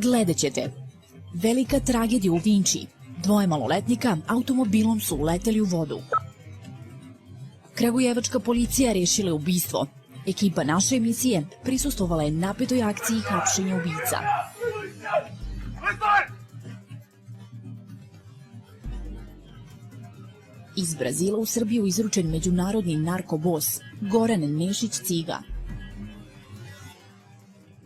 Gledat ćete. Velika tragedija u Vinči. Dvoje maloletnika automobilom su uleteli u vodu. Kragujevačka policija rešila je ubistvo. Ekipa naše emisije prisustvovala je napetoj akciji hapšenja ubica. Iz Brazila u Srbiju izručen međunarodni narkobos Goran Nešić Ciga.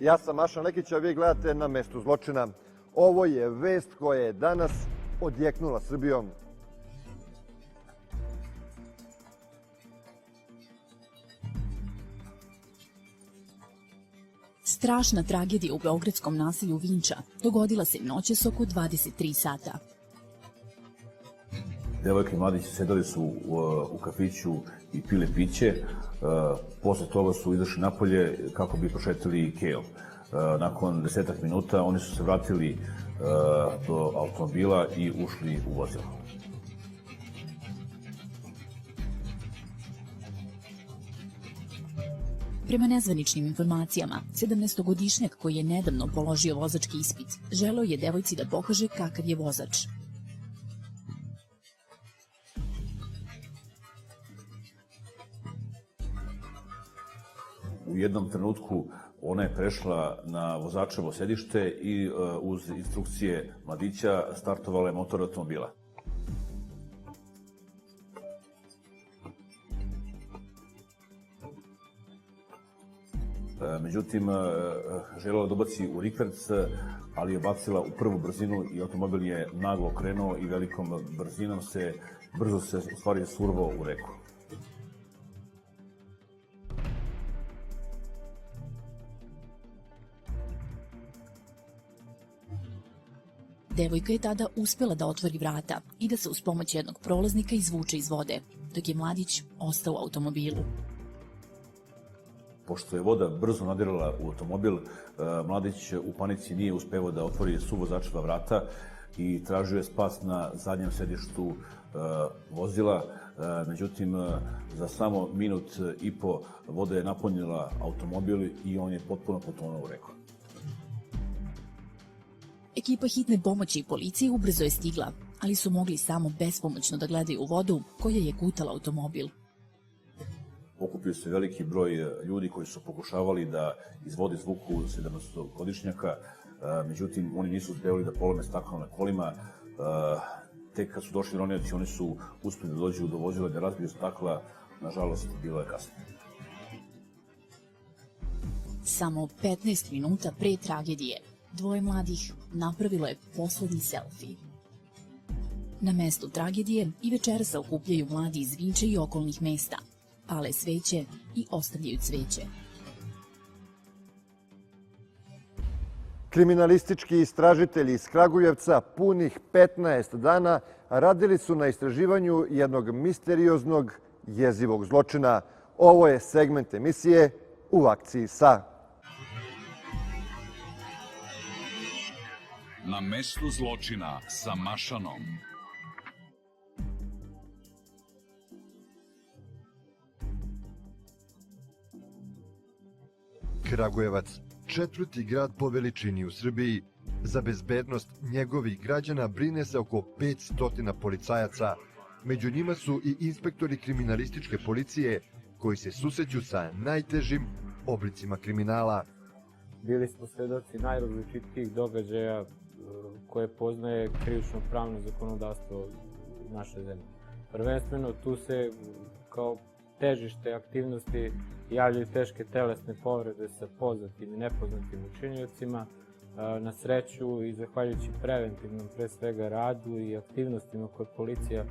Ja sam Mašan Lekić, a vi gledate Na mestu zločina. Ovo je vest koja je danas odjeknula Srbijom. Strašna tragedija u beogradskom naselju Vinča dogodila se noćas oko 23 sata. Devojke i mladići sedeli su u kafiću i pile piće. Posle toga su izašli napolje kako bi prošetali kejl. Nakon 10 minuta oni su se vratili do automobila i ušli u vozilo. Prema nezvaničnim informacijama, 17-godišnjak koji je nedavno položio vozački ispit, želeo je devojci da pokaže kakav je vozač. U jednom trenutku ona je prešla na vozačevo sedište i uz instrukcije mladića startovala je motor automobila. Međutim, želela da ubaci u rikverc, ali je bacila u prvu brzinu i automobil je naglo okrenuo i velikom brzinom brzo se u stvari survao u reku. Devojka je tada uspela da otvori vrata i da se uz pomoć jednog prolaznika izvuče iz vode, dok je mladić ostao u automobilu. Pošto je voda brzo nadirala u automobil, mladić u panici nije uspevao da otvori suvozačeva vrata i tražio je spas na zadnjem sedištu vozila. Međutim, za samo minut i po voda je napunila automobil i on je potpuno potonuo u reku. Ekipa hitne pomoći i policije ubrzo je stigla, ali su mogli samo bespomoćno da gledaju u vodu koja je gutala automobil. Okupio se veliki broj ljudi koji su pokušavali da iz vode izvuku 17-godišnjaka, međutim oni nisu uspevali da polome staklo na kolima. Tek kad su došli ronioci, oni su uspeli da dođu do vozila da razbiju stakla, nažalost bilo je kasno. Samo 15 minuta pre tragedije dvoje mladih napravilo je poslednji selfie. Na mestu tragedije i večera se okupljaju mladi iz Vinče i okolnih mesta, pale sveće i ostavljaju cveće. Kriminalistički istražitelji iz Kragujevca punih 15 dana radili su na istraživanju jednog misterioznog, jezivog zločina. Ovo je segment emisije U akciji sa. Na mestu zločina sa Mašanom. Kragujevac, četvrti grad po veličini u Srbiji. Za bezbednost njegovih građana brine se oko 500 policajaca. Među njima su i inspektori kriminalističke policije koji se susreću sa najtežim oblicima kriminala. Bili smo svedoci najrazličitijih događaja koje poznaje krivično pravno zakonodavstvo naše zemlje. Prvenstveno tu se kao težište aktivnosti javljaju teške telesne povrede sa poznatim i nepoznatim učiniocima. Na sreću i zahvaljujući preventivnom pre svega radu i aktivnostima koje policija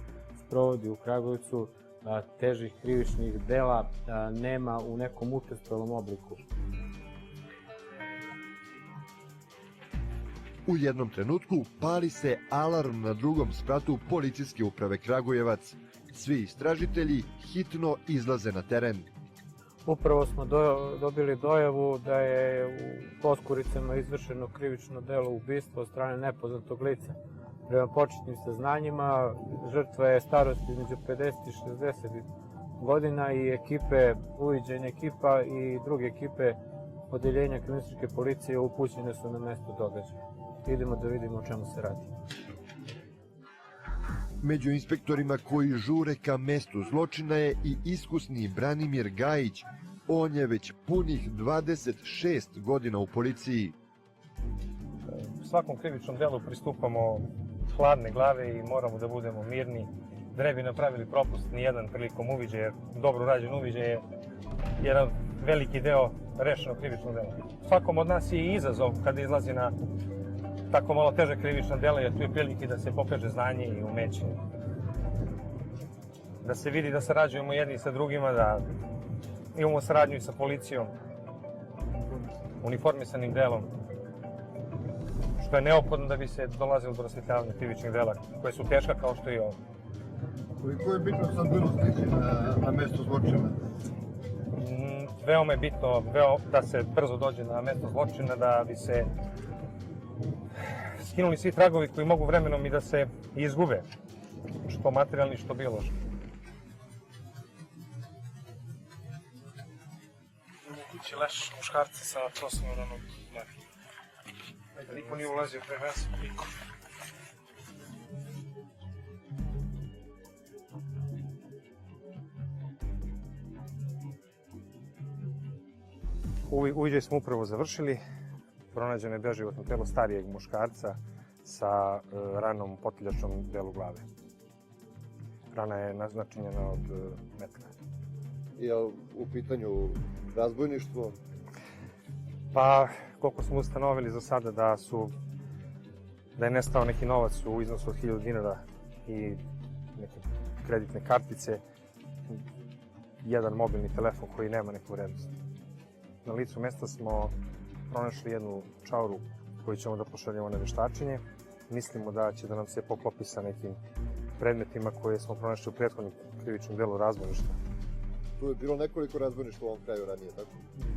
sprovodi u Kragujevcu, težih krivičnih dela nema u nekom učestalom obliku. U jednom trenutku pali se alarm na drugom spratu policijske uprave Kragujevac. Svi istražitelji hitno izlaze na teren. Upravo smo dobili dojavu da je u Poskuricama izvršeno krivično delo ubistva od strane nepoznatog lica. Prema početnim saznanjima, žrtva je starosti između 50 i 60 godina i ekipe, uviđajne ekipa i druge ekipe odeljenja kriminalističke policije upućene su na mesto događaja. Idemo da vidimo o čemu se radi. Među inspektorima koji žure ka mestu zločina je i iskusni Branimir Gajić. On je već punih 26 godina u policiji. Svakom krivičnom delu pristupamo hladne glave i moramo da budemo mirni, da ne bi napravili propust nijedan prilikom uviđaja, jer dobro urađen uviđaj je jedan veliki deo rešenog krivičnog dela. Svakom od nas je i izazov kada izlazi na tako malo teže krivična dela, jer tu je prilike da se pokaže znanje i umeće. Da se vidi da sarađujemo jedni sa drugima, da imamo saradnju i sa policijom, uniformisanim delom, što je neophodno da bi se dolazilo do rasvetljavanja krivičnih dela, koje su teška kao što i ovo. Koliko je bitno sad bilo stići na mesto zločina? Veoma je bitno da se brzo dođe na mesto zločina, da bi se skinuli svi tragovi koji mogu vremenom i da se izgube, što materijalni, što biološki. Kući leš muškarca sa prosimom ranog mleka. Niko nije ulazio pre nas, niko. Uviđaj smo upravo završili. Pronađeno je beživotno telo starijeg muškarca sa ranom u potiljačnom delu glave. Rana je načinjena od metka. Je li u pitanju razbojništvo? Pa, koliko smo ustanovili za sada da je nestao neki novac u iznosu od 1000 dinara i neke kreditne kartice, jedan mobilni telefon koji nema neku vrednost. Na licu mesta smo pronašli jednu čauru koju ćemo da pošaljemo na veštačenje. Mislimo da će da nam se poklopi sa nekim predmetima koje smo pronašli u prethodnom krivičnom delu razbojništva. Tu je bilo nekoliko razbojništva u ovom kraju ranije, tako?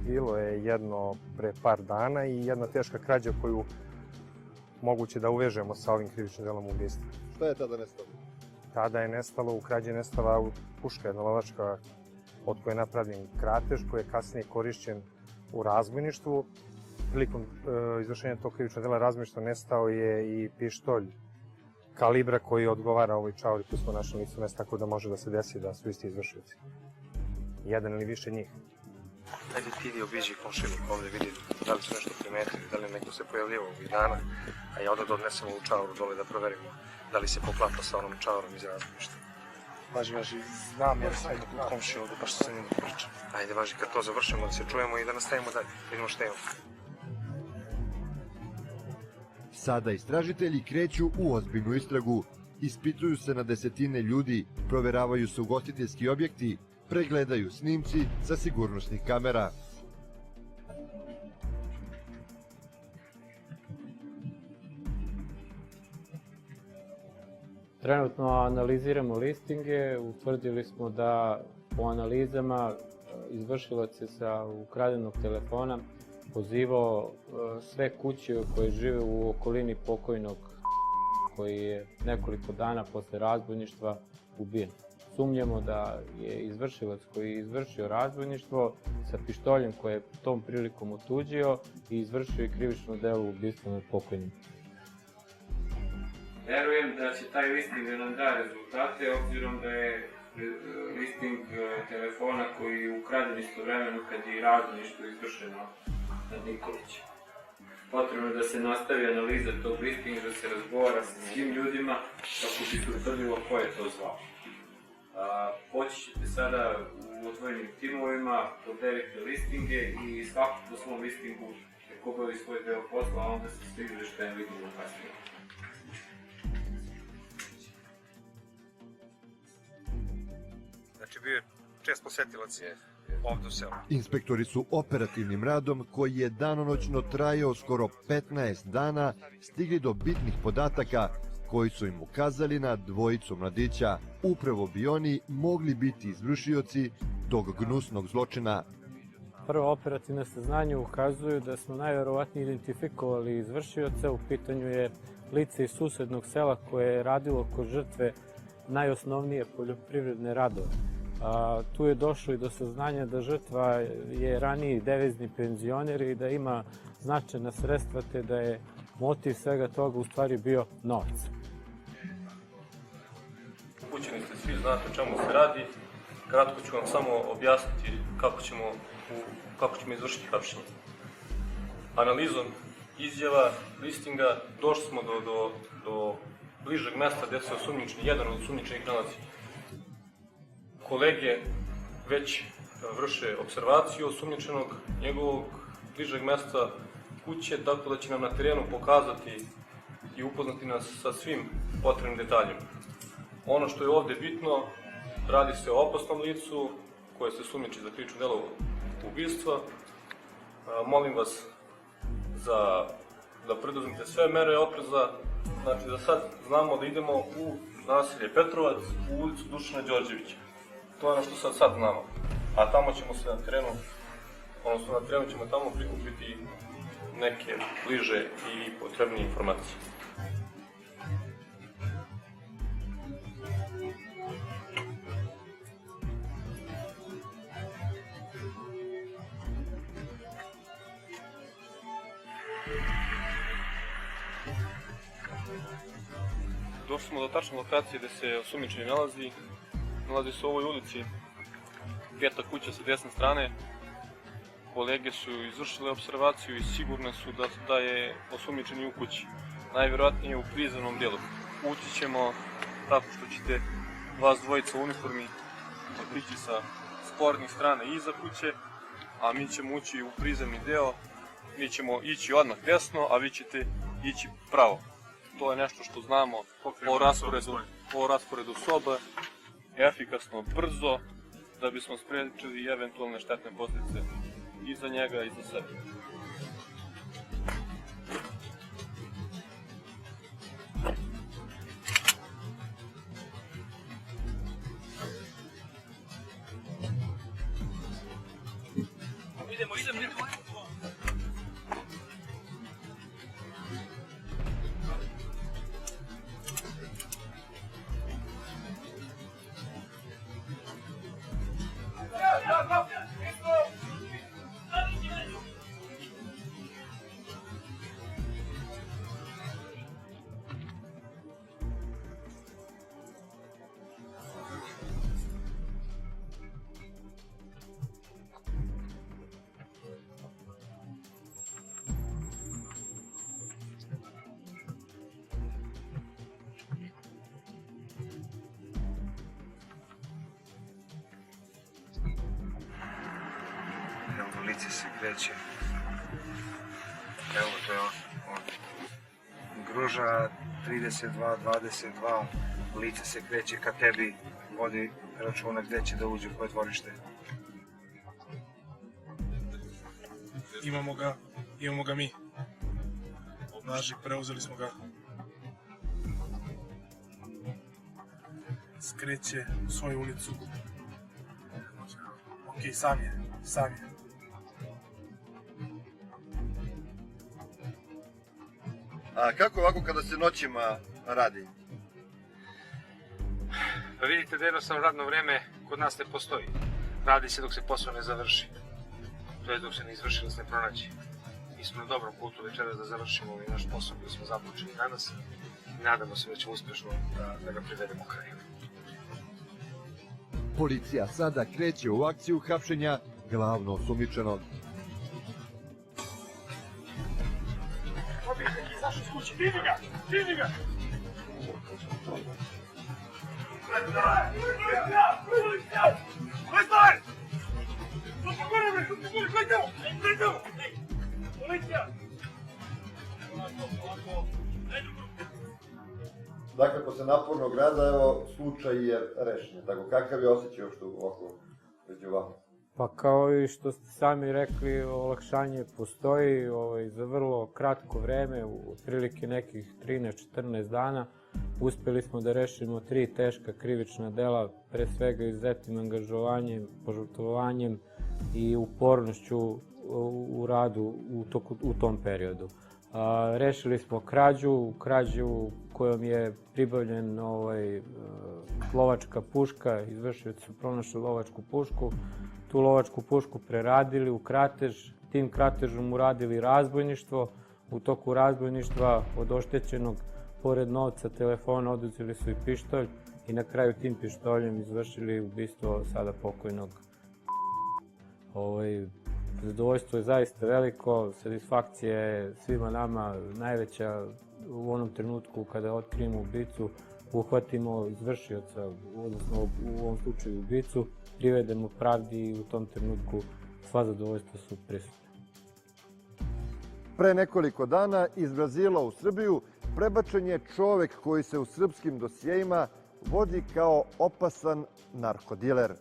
Bilo je jedno pre par dana i jedna teška krađa koju moguće da uvežemo sa ovim krivičnim delom ubistva. Šta je tada nestalo? Tada je nestalo, u krađi je nestala puška, jedna lovačka, od koje je napravljen kratež, koji je kasnije korišćen u razbojništvu. Prilikom izvršenja tog krivičnog dela razbojništva nestao je i pištolj kalibra koji odgovara ovoj čauri koju smo našli na licu mesta, tako da može da se desi da su isti izvršioci. Jedan ili više njih. Ajde ti obiđi komšiluk ovde, vidi da li su nešto primetili, da li neko se pojavljivao ovih dana, a ja onda da odnesemo ovu čauru dole da proverimo da li se poklapa sa onom čaurom iz razbojništva. Važi, znam jer sam u komšiju ovde, baš što se njim pričam. Ajde, važi, kad to završimo da se čujemo i da nastavimo dalje, vidimo šta imamo. Sada istražitelji kreću u ozbiljnu istragu. Ispituju se na desetine ljudi, proveravaju se ugostiteljski objekti, pregledaju snimci sa sigurnosnih kamera. Trenutno analiziramo listinge, utvrdili smo da po analizama izvršilac je sa ukradenog telefona pozivao sve kuće koje žive u okolini pokojnog koji je nekoliko dana posle razbojništva ubijen. Sumnjamo da je izvršilac koji je izvršio razbojništvo sa pištoljem koje je tom prilikom otuđio i izvršio i krivično delo ubistva nad pokojnim. Verujem da će taj listing da nam da rezultate, obzirom da je listing telefona koji je ukraden istovremeno kad je razbojništvo izvršeno nad Nikolićem. Potrebno je da se nastavi analiza tog listinga, da se razgovara sa svim ljudima kako bi se utvrdilo ko je to zvao. Poći ćete sada u otvorenim timovima, podelite listinge i svako po svom listingu nek obavi svoj deo posla, a onda se svi izveštajem vidimo kasnije. Znači bio je čest posetilac ovde u selu. Inspektori su operativnim radom, koji je danonoćno trajao skoro 15 dana, stigli do bitnih podataka koji su im ukazali na dvojicu mladića. Upravo bi oni mogli biti izvršioci tog gnusnog zločina. Prvo operativne saznanje ukazuju da smo najverovatnije identifikovali izvršioca. U pitanju je lice iz susednog sela koje je radilo kod žrtve najosnovnije poljoprivredne radove. Tu je došlo i do saznanja da žrtva je raniji devizni penzioner i da ima značajna sredstva, te da je motiv svega toga u stvari bio novac. Upućeni ste svi, znate o čemu se radi. Kratko ću vam samo objasniti kako ćemo izvršiti hapšenje. Analizom izjava, listinga, došli smo do bližeg mesta gde se jedan od osumnjičenih nalazi. Kolege već vrše observaciju osumnjičenog, njegovog bližeg mesta kuće, tako da će nam na terenu pokazati i upoznati nas sa svim potrebnim detaljima. Ono što je ovde bitno, radi se o opasnom licu koje se sumnjiči za krivično delo ubistva. Molim vas da preduzmete sve mere opreza. Znači da sad znamo da idemo u naselje Petrovac, u ulicu Dušana Đorđevića. To je ono što sad znamo. A tamo ćemo se na terenu ćemo tamo prikupiti neke bliže i potrebnije informacije. Došli smo do tačne lokacije gde se osumnjičeni nalazi. Nalazi se u ovoj ulici, 5. kuća sa desne strane. Kolege su izvršile observaciju i sigurne su da je osumnjičeni u kući. Najvjerojatnije u prizemnom delu. Ući ćemo tako što ćete vas dvojica u uniformi otići sa spornih strane iza kuće, a mi ćemo ući u prizemni deo. Mi ćemo ići odmah desno, a vi ćete ići pravo. To je nešto što znamo o rasporedu soba, efikasno, brzo, da bismo sprečili eventualne štetne posljedice i za njega i za sebe. Idemo. Lice se kreće. Evo, to je on. Gruža 32-22, lice se kreće ka tebi, vodi računa gde će da uđe u koje dvorište. Imamo ga mi. Nažik, preuzeli smo ga. Skreće u svoju ulicu. Ok, sam je. A kako ovako kada se noćima radi? Pa vidite da jednostavno radno vreme kod nas ne postoji. Radi se dok se posao ne završi. To je dok se ne izvrši, da se ne pronaći. Mi smo na dobrom putu večeras da završimo ovaj naš posao koji smo započeli danas i nadamo se da ćemo uspešno da ga privedemo kraju. Policija sada kreće u akciju hapšenja glavno osumnjičenog. Izašli iz kuće, vidi ga! Dakle, posle napornog rada, evo, slučaj je rešen. Tako, kakav je osjećaj uopšte ovako među vama? Pa kao i što ste sami rekli, olakšanje postoji za vrlo kratko vreme, otprilike nekih 13-14 dana. Uspeli smo da rešimo 3 teška krivična dela, pre svega izuzetnim angažovanjem, požrtvovanjem i upornošću u radu u tom periodu. Rešili smo krađu kojom je pribavljen lovačka puška, izvršioci su pronašli lovačku pušku, tu lovačku pušku preradili u kratež, tim kratežom uradili razbojništvo, u toku razbojništva od oštećenog, pored novca, telefona, oduzeli su i pištolj i na kraju tim pištoljem izvršili ubistvo sada pokojnog. Zadovoljstvo je zaista veliko, satisfakcija je svima nama najveća u onom trenutku kada otkrijemo ubicu, uhvatimo izvršioca, odnosno u ovom slučaju ubicu, privedemo pravdi i u tom trenutku sva zadovoljstva su prisutna. Pre nekoliko dana iz Brazila u Srbiju prebačen je čovek koji se u srpskim dosijejima vodi kao opasan narkodiler.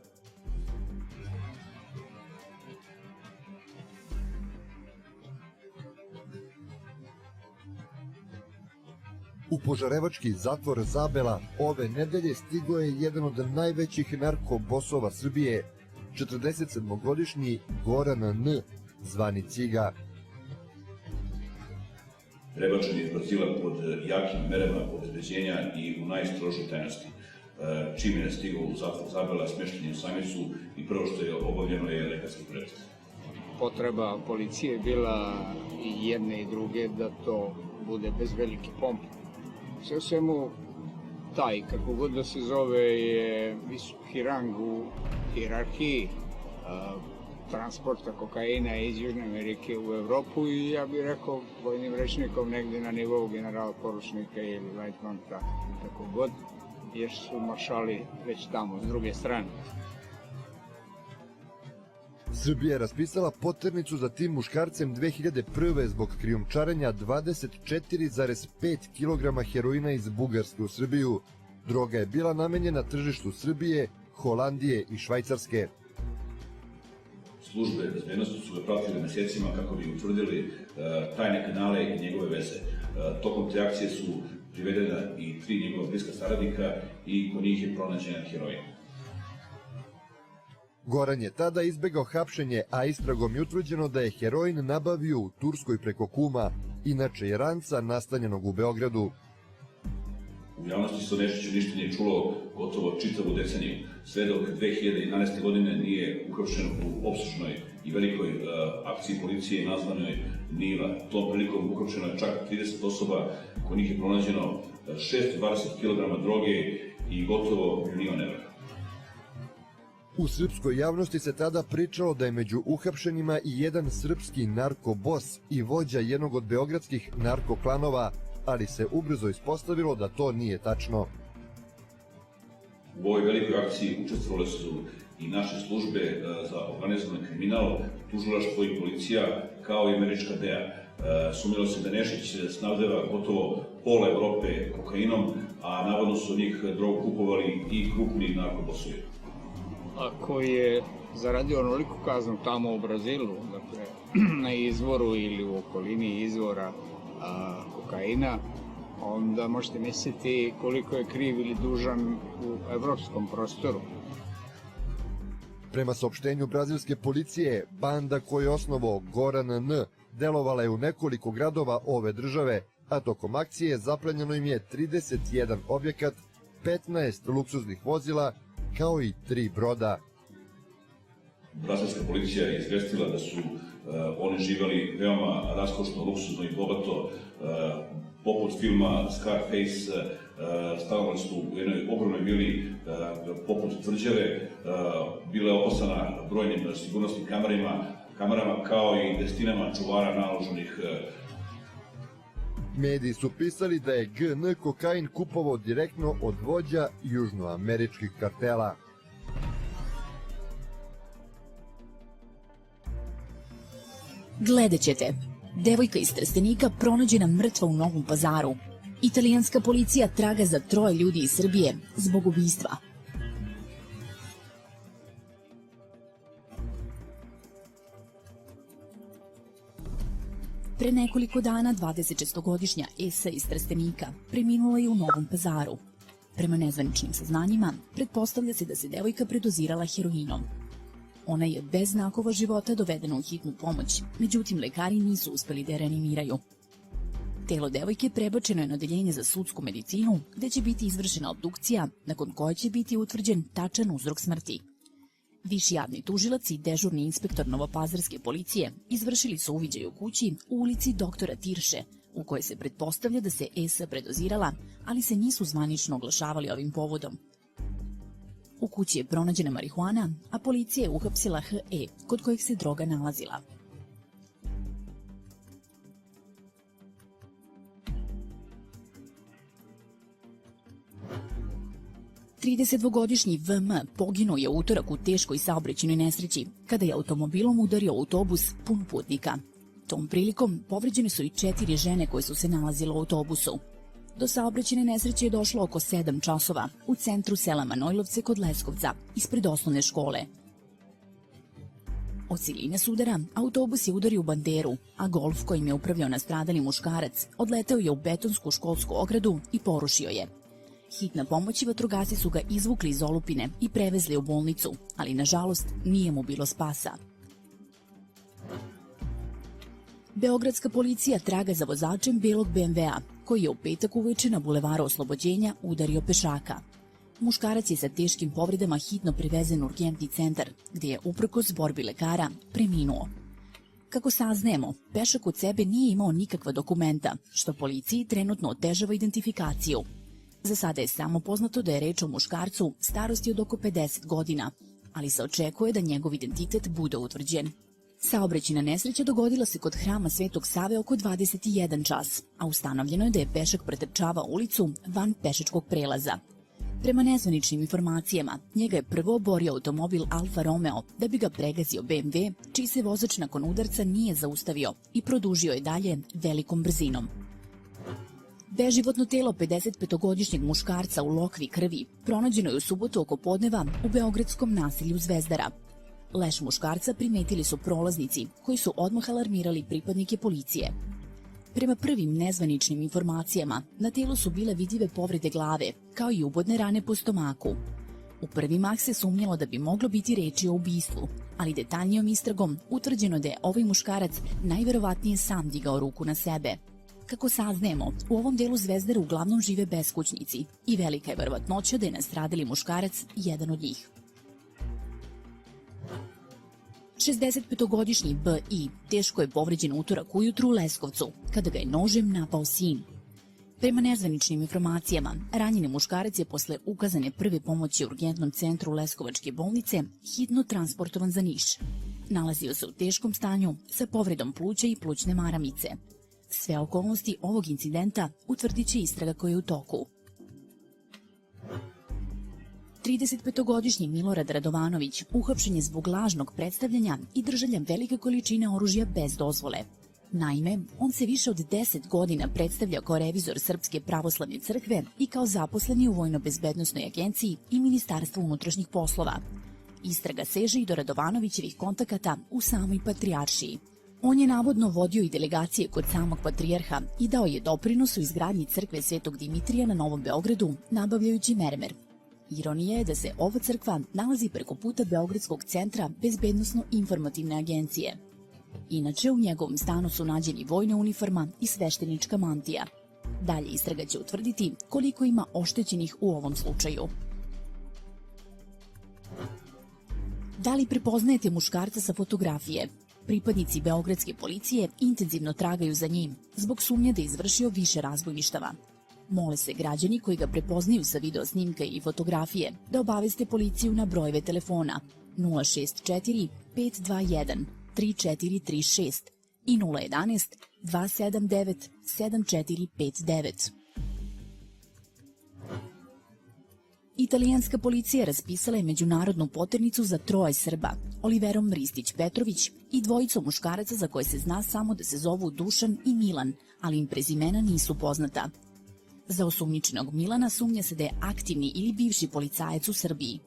U požarevački zatvor Zabela ove nedelje stigo je jedan od najvećih narkobosova Srbije, 47-godišnji Goran N., zvani Ciga. Prebačen je iz Brazila pod jakim merama obezbeđenja i u najstrožoj tajnosti. Čim je stigao u zatvor Zabela, smešten je u samicu i prvo što je obavljeno je lekarski pregled. Potreba policije je bila i jedne i druge da to bude bez velike pompe. Sve u svemu, taj, kako god da se zove, je visoki rang u hijerarhiji transporta kokaina iz Južne Amerike u Evropu i ja bih rekao vojnim rečnikom negde na nivou generala poručnika ili lajtnanta, tako god, jer su maršali već tamo s druge strane. Srbija je raspisala poternicu za tim muškarcem 2001. zbog krijumčarenja 24,5 kg heroina iz Bugarske u Srbiju. Droga je bila namenjena tržištu Srbije, Holandije i Švajcarske. Službe bezbednosti su ga pratili mesecima kako bi utvrdili tajne kanale i njegove veze. Tokom te akcije su privedena i 3 njegova bliska saradnika i kod njih je pronađen heroin. Goran je tada izbegao hapšenje, a istragom je utvrđeno da je heroin nabavio u Turskoj preko kuma, inače Iranca nastanjenog u Beogradu. U javnosti se o Nešiću ništa nije čulo gotovo čitavu deceniju, sve dok 2011. godine nije uhapšen u opsežnoj i velikoj akciji policije nazvanoj Niva. Tom prilikom uhapšeno je čak 30 osoba, kod njih je pronađeno 620 kg droge i gotovo milion evra. U srpskoj javnosti se tada pričalo da je među uhapšenima i jedan srpski narkobos i vođa jednog od beogradskih narkoklanova, ali se ubrzo ispostavilo da to nije tačno. U ovoj velikoj akciji učestvovale su i naše službe za organizovan kriminal, tužilaštvo i policija, kao i američka DEA. Sumnjalo se da Nešić snabdeva gotovo pola Evrope kokainom, a navodno su od njih drogu kupovali i krupni narkobosovi. Ako je zaradio onoliku kaznu tamo u Brazilu, dakle na izvoru ili u okolini izvora kokaina, onda možete misliti koliko je kriv ili dužan u evropskom prostoru. Prema saopštenju brazilske policije, banda koju je osnovao Goran N. delovala je u nekoliko gradova ove države, a tokom akcije zaplenjeno im je 31 objekat, 15 luksuznih vozila, kao i 3 broda. Brazilska policija je izvestila da su oni živeli veoma raskošno, luksuzno i bogato, poput filma Scarface, stanovali su u jednoj ogromnoj vili poput tvrđave, bila je opasana brojnim sigurnosnim kamerama kao i desetinama čuvara naloženih. Mediji su pisali da je GN kokain kupovao direktno od vođa južnoameričkih kartela. Gledat ćete. Devojka iz Trstenika pronađena mrtva u Novom Pazaru. Italijanska policija traga za 3 ljudi iz Srbije zbog ubistva. Pre nekoliko dana 26-godišnja Esa iz Trstenika preminula je u Novom Pazaru. Prema nezvaničnim saznanjima, pretpostavlja se da se devojka predozirala heroinom. Ona je bez znakova života dovedena u hitnu pomoć, međutim lekari nisu uspeli da je reanimiraju. Telo devojke prebačeno je na odeljenje za sudsku medicinu, gde će biti izvršena obdukcija, nakon koje će biti utvrđen tačan uzrok smrti. Viši javni tužilac i dežurni inspektor Novopazarske policije izvršili su uviđaj u kući u ulici doktora Tirše, u kojoj se pretpostavlja da se ES predozirala, ali se nisu zvanično oglašavali ovim povodom. U kući je pronađena marihuana, a policija je uhapsila HE, kod kojeg se droga nalazila. Tridesetdvogodišnji VM poginuo je u utorak u teškoj saobraćajnoj nesreći kada je automobilom udario autobus pun putnika. Tom prilikom povređene su i 4 žene koje su se nalazile u autobusu. Do saobraćajne nesreće je došlo oko 7 časova u centru sela Manojlovce kod Leskovca, ispred osnovne škole. Od siline sudara autobus je udario u banderu, a Golf kojim je upravljao nastradali muškarac odleteo je u betonsku školsku ogradu i porušio je. Hitna pomoć i vatrogasci su ga izvukli iz olupine i prevezli u bolnicu, ali nažalost nije mu bilo spasa. Beogradska policija traga za vozačem belog BMW-a, koji je u petak uveče na bulevaru Oslobođenja udario pešaka. Muškarac je sa teškim povredama hitno privezen u urgentni centar, gdje je uprkos borbi lekara preminuo. Kako saznajemo, pešak od sebe nije imao nikakva dokumenta, što policiji trenutno otežava identifikaciju. Za sada je samo poznato da je reč o muškarcu starosti od oko 50 godina, ali se očekuje da njegov identitet bude utvrđen. Saobraćajna nesreća dogodila se kod hrama Svetog Save oko 21 čas, a ustanovljeno je da je pešak pretrčavao ulicu van pešačkog prelaza. Prema nezvaničnim informacijama, njega je prvo oborio automobil Alfa Romeo da bi ga pregazio BMW, čiji se vozač nakon udarca nije zaustavio i produžio je dalje velikom brzinom. Beživotno telo 55-godišnjeg muškarca u lokvi krvi pronađeno je u subotu oko podneva u beogradskom naselju Zvezdara. Leš muškarca primetili su prolaznici, koji su odmah alarmirali pripadnike policije. Prema prvim nezvaničnim informacijama, na telu su bile vidljive povrede glave, kao i ubodne rane po stomaku. U prvi mah se sumnjalo da bi moglo biti reči o ubistvu, ali detaljnijom istragom utvrđeno da je ovaj muškarac najverovatnije sam digao ruku na sebe. Kako saznajemo, u ovom delu Zvezdara uglavnom žive beskućnici i velika je verovatnoća da je nastradali muškarac jedan od njih. 65-godišnji B.I. teško je povređen utorak ujutru u Leskovcu, kada ga je nožem napao sin. Prema nezvaničnim informacijama, ranjeni muškarac je posle ukazane prve pomoći u urgentnom centru Leskovačke bolnice hitno transportovan za Niš. Nalazio se u teškom stanju sa povredom pluća i plućne maramice. Sve okolnosti ovog incidenta utvrdit će istraga koja je u toku. 35-godišnji Milorad Radovanović uhapšen je zbog lažnog predstavljanja i držanja velike količine oružja bez dozvole. Naime, on se više od 10 godina predstavlja kao revizor Srpske pravoslavne crkve i kao zaposleni u Vojno-bezbednosnoj agenciji i Ministarstvu unutrašnjih poslova. Istraga seže i do Radovanovićevih kontakata u samoj patrijaršiji. On je navodno vodio i delegacije kod samog patrijarha i dao je doprinos u izgradnji crkve Svetog Dimitrija na Novom Beogradu, nabavljajući mermer. Ironija je da se ova crkva nalazi preko puta Beogradskog centra Bezbednosno-informativne agencije. Inače, u njegovom stanu su nađeni vojna uniforma i sveštenička mantija. Dalje istraga će utvrditi koliko ima oštećenih u ovom slučaju. Da li prepoznajete muškarca sa fotografije? Pripadnici beogradske policije intenzivno tragaju za njim, zbog sumnje da je izvršio više razbojništava. Mole se građani koji ga prepoznaju sa video snimka i fotografije da obaveste policiju na brojeve telefona 064 521 3436 i 011 279 7459. Italijanska policija raspisala je međunarodnu poternicu za 3 Srba, Oliverom Ristić-Petrović i 2 muškaraca za koje se zna samo da se zovu Dušan i Milan, ali im prezimena nisu poznata. Za osumnjičenog Milana sumnja se da je aktivni ili bivši policajac u Srbiji.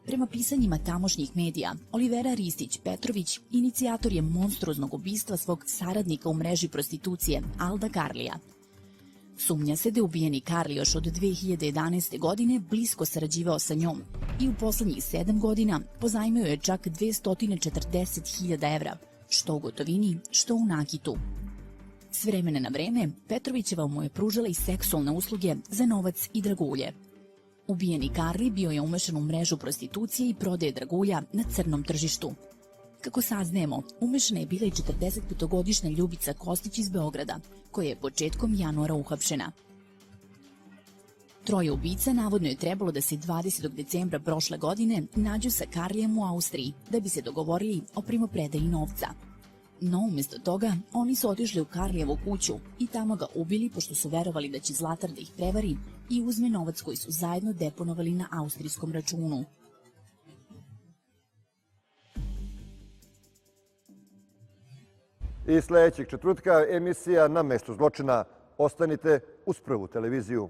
Prema pisanjima tamošnjih medija, Olivera Ristić-Petrović inicijator je monstruoznog ubistva svog saradnika u mreži prostitucije, Alda Karlija. Sumnja se da je ubijeni Karli još od 2011. godine blisko sarađivao sa njom i u poslednjih 7 godina pozajmio je čak 240.000 evra, što u gotovini, što u nakitu. S vremena na vreme, Petrovićeva mu je pružala i seksualne usluge za novac i dragulje. Ubijeni Karli bio je umešan u mrežu prostitucije i prodaje dragulja na crnom tržištu. Kako saznajemo, umešana je bila i 45-godišnja Ljubica Kostić iz Beograda, koja je početkom januara uhapšena. Troje ubica navodno je trebalo da se 20. decembra prošle godine nađu sa Karlijem u Austriji da bi se dogovorili o primopredaji novca. No, umjesto toga, oni su otišli u Karlijevu kuću i tamo ga ubili pošto su verovali da će Zlatar da ih prevari i uzme novac koji su zajedno deponovali na austrijskom računu. I sljedećeg četvrtka emisija Na mestu zločina. Ostanite uz Prvu televiziju.